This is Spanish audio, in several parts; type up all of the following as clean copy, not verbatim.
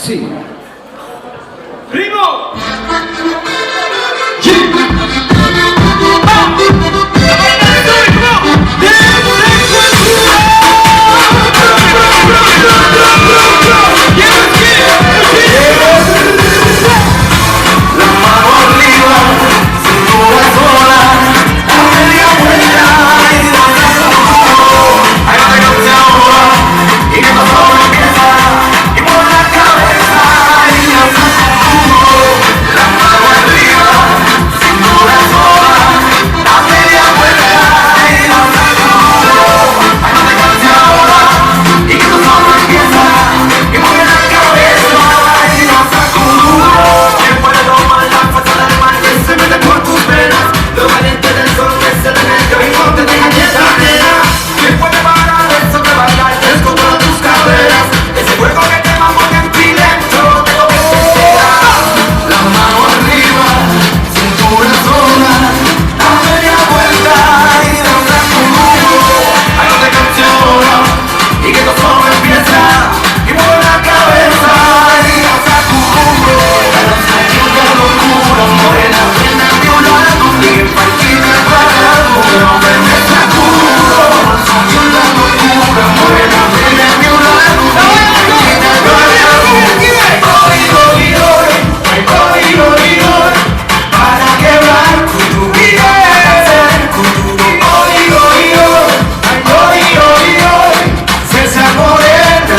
Sí. ¡Primo!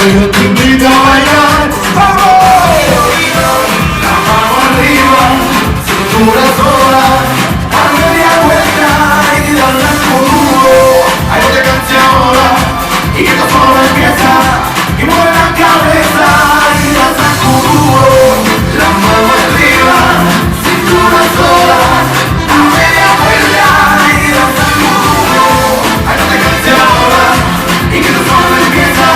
Yo te invito a bailar, ¡vamos! La mano arriba, cintura sola, a media vuelta y dale duro. Hay otra canción y esto solo empieza. Y mueve la cabeza y danza duro. La mano arriba, cintura sola, a media vuelta y danza duro. Hay otra canción y esto solo empieza.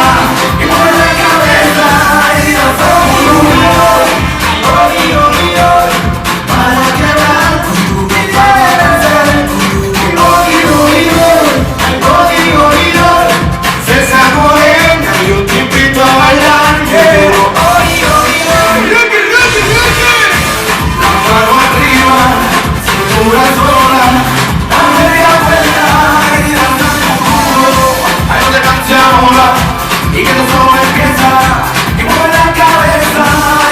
Y que no solo empieza, y mueve la cabeza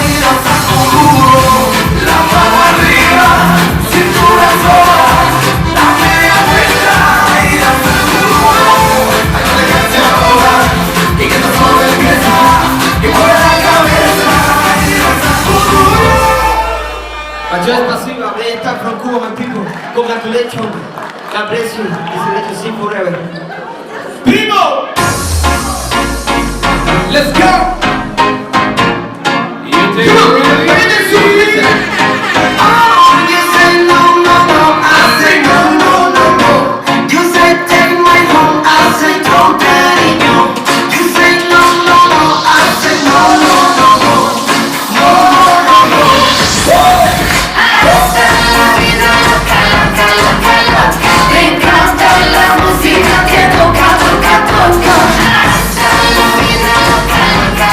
y danza duro. La mano arriba, cintura sola, la media vuelta y danza duro. Hay otra canción y que no solo empieza, y mueve la cabeza y danza duro. Большое спасибо. Man, it's from Cuba, my people. Congratulations. God bless you. This is let you see forever. ¡Primo! Let's go! You take it. Oh, you say no, no, no, I say no, no, no, no. You say take my home, I say don't daddy no. You say no, no, no, I say no, no, no, no. No, no, no, no. Esta es la vida loca, loca, loca, loca. Me encanta la música que toca, toca, toca. Esta es la vida loca, loca,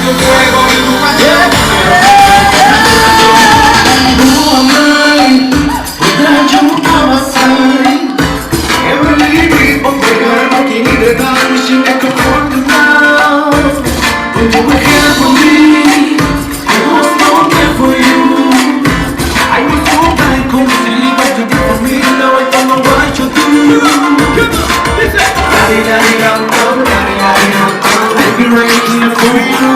tu fuego y tu pasión. Who am I without your power side? Every little of the girl walking in the dark, wishing I could hold you now. When you were here for me, I was not there for you. I was so blind, couldn't see what you did for me. Now I don't know what you do. Daddy, daddy, dum, dum, daddy, daddy, dum, dum. I'll be right here for you.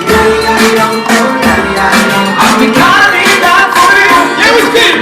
Daddy, daddy, dum, dum, daddy, daddy, dum, dum. I'll be carrying that for you. Yeah, we see.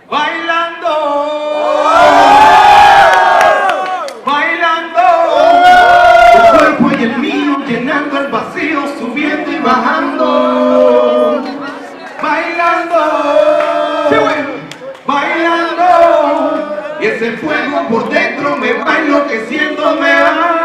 Bailando, bailando, tu cuerpo y el mío llenando el vacío, subiendo y bajando. Bailando, bailando, y ese fuego por dentro me va enloqueciendo, me va.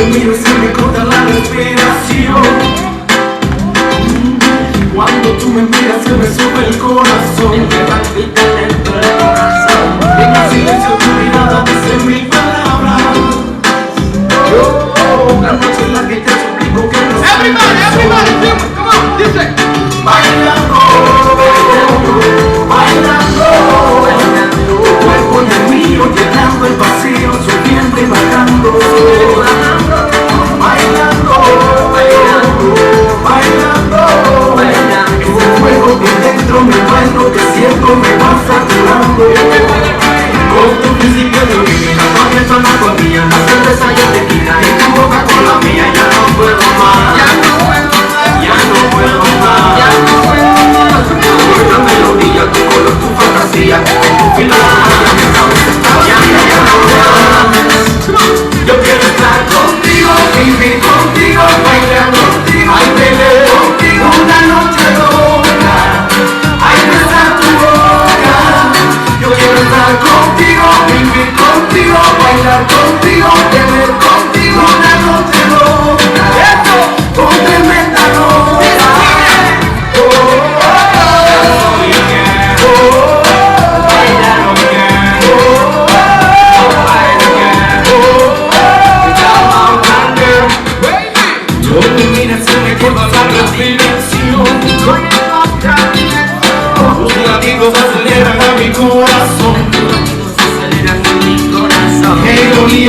Miro y se me corta la respiración. Cuando tú me miras se me sube el corazón. Me palpita dentro del corazón. En el silencio tu mirada dice mil palabras. La noche en la que te suplico que no seas. Everybody, come on, dice. Bailando, bailando, bailando, tu cuerpo y el mío llenando el vacío, subiendo y bajando. Bailando, bailando, bailando, bailando, ese fuego que dentro me va enloqueciendo, me va saturando.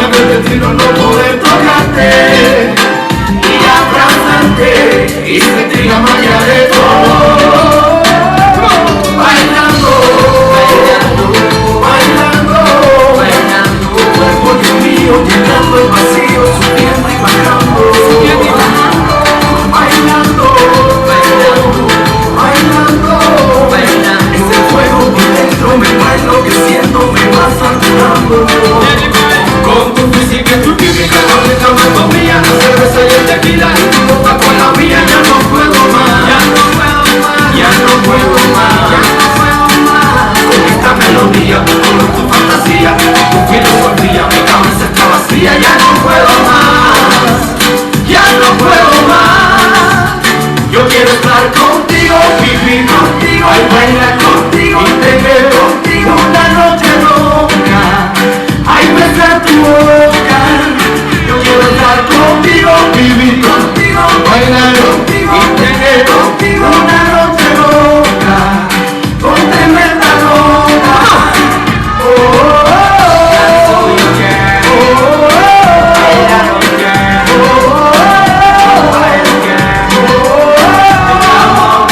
agonía del destino no poder tocarte y abrazarte y sentir la magia de todo. Bailando, bailando, bailando, bailando, tu cuerpo y el mío llenando el vacío, subiendo y bajando, subiendo y bajando, bailando, bailando, bailando, bailando. Ese fuego por dentro me va enloqueciendo, me va saturando. Con tu física y tu química, la letra me domina, la cerveza y el tequila y tu boca con la mía, ya no puedo más, ya no puedo más, ya no puedo más, ya no puedo más. Con esta melodía, con tu fantasía, tu filosofía, mi cabeza está vacía, ya no puedo más, ya no puedo más. Yo quiero estar contigo, vivir contigo, ay, bailar contigo y tener contigo una noche loca, ay, besar tu boca. Yo quiero estar contigo, vivir contigo, bailar contigo y tener contigo una noche loca, con tremenda loca. Oh, oh, oh, that's all you get. Oh, oh, oh, bailar again. Oh, oh, oh, bailar again. Oh, oh, oh,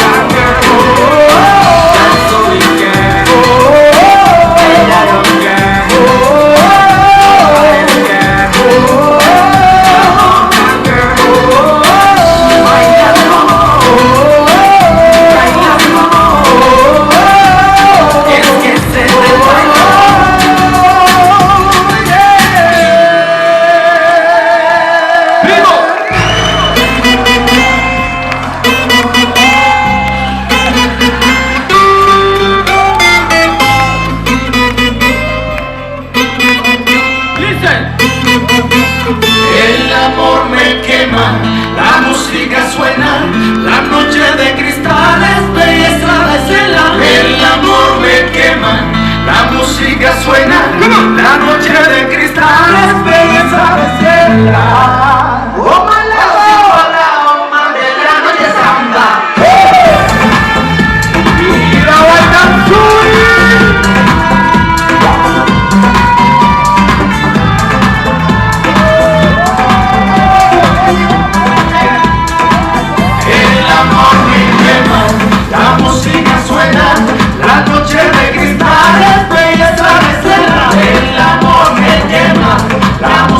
that's all you get. Oh, oh, oh, bailar again. Oh, oh, oh, bailar again. Oh, oh, Listen. el amor me quema, la música suena, la noche de cristales, belleza de cela. El amor me quema, la música suena, la noche de cristales, belleza de cela. Oh, mala, oh, madre, la noche samba. Y la vuelta el amor me quema, la música suena, la noche de cristales, belleza de cela. El amor me quema, la música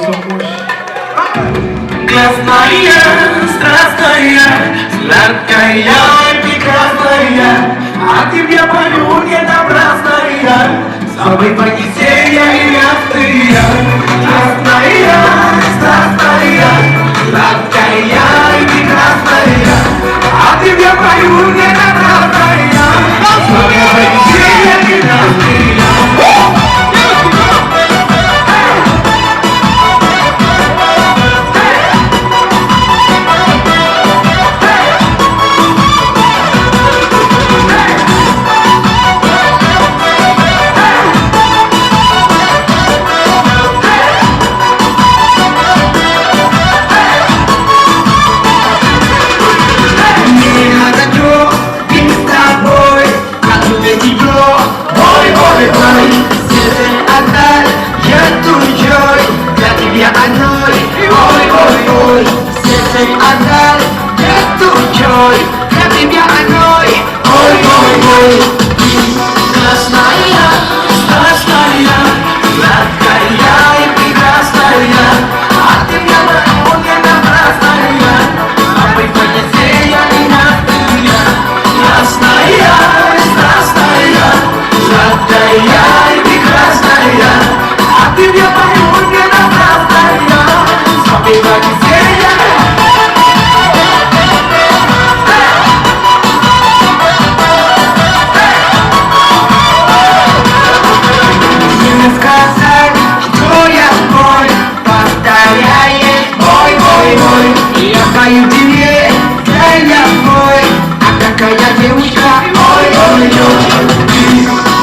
Красная, страстная, сладкая и прекрасная, а тебе пою не напрасная, самый Понесения и ясная. Красная, страстная, сладкая и прекрасная, а тебе пою не напрасная, самый Понесения и ясная. Отдал эту joy, для тебя одной. Ой, ой, ой. Красная, страстная, сладкая и прекрасная, а ты мне пою не напрасная, самый Понесения и ясная. Красная, страстная, сладкая и прекрасная, а ты мне пою не напрасная, самый Понесения. Я пою тебе, да я твой, а какая девушка, ой-ой-ой. Ты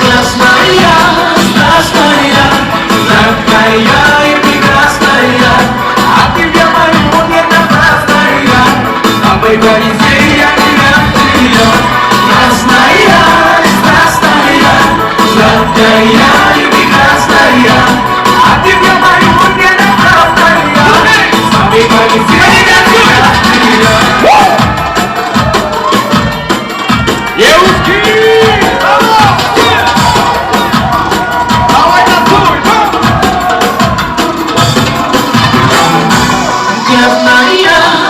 красная, страстная, сладкая и прекрасная, а ты мне пою не напрасная, самый Понесения и ясная. Красная, страстная, сладкая и прекрасная, а ты мне пою не напрасная, самый Понесения. Красная,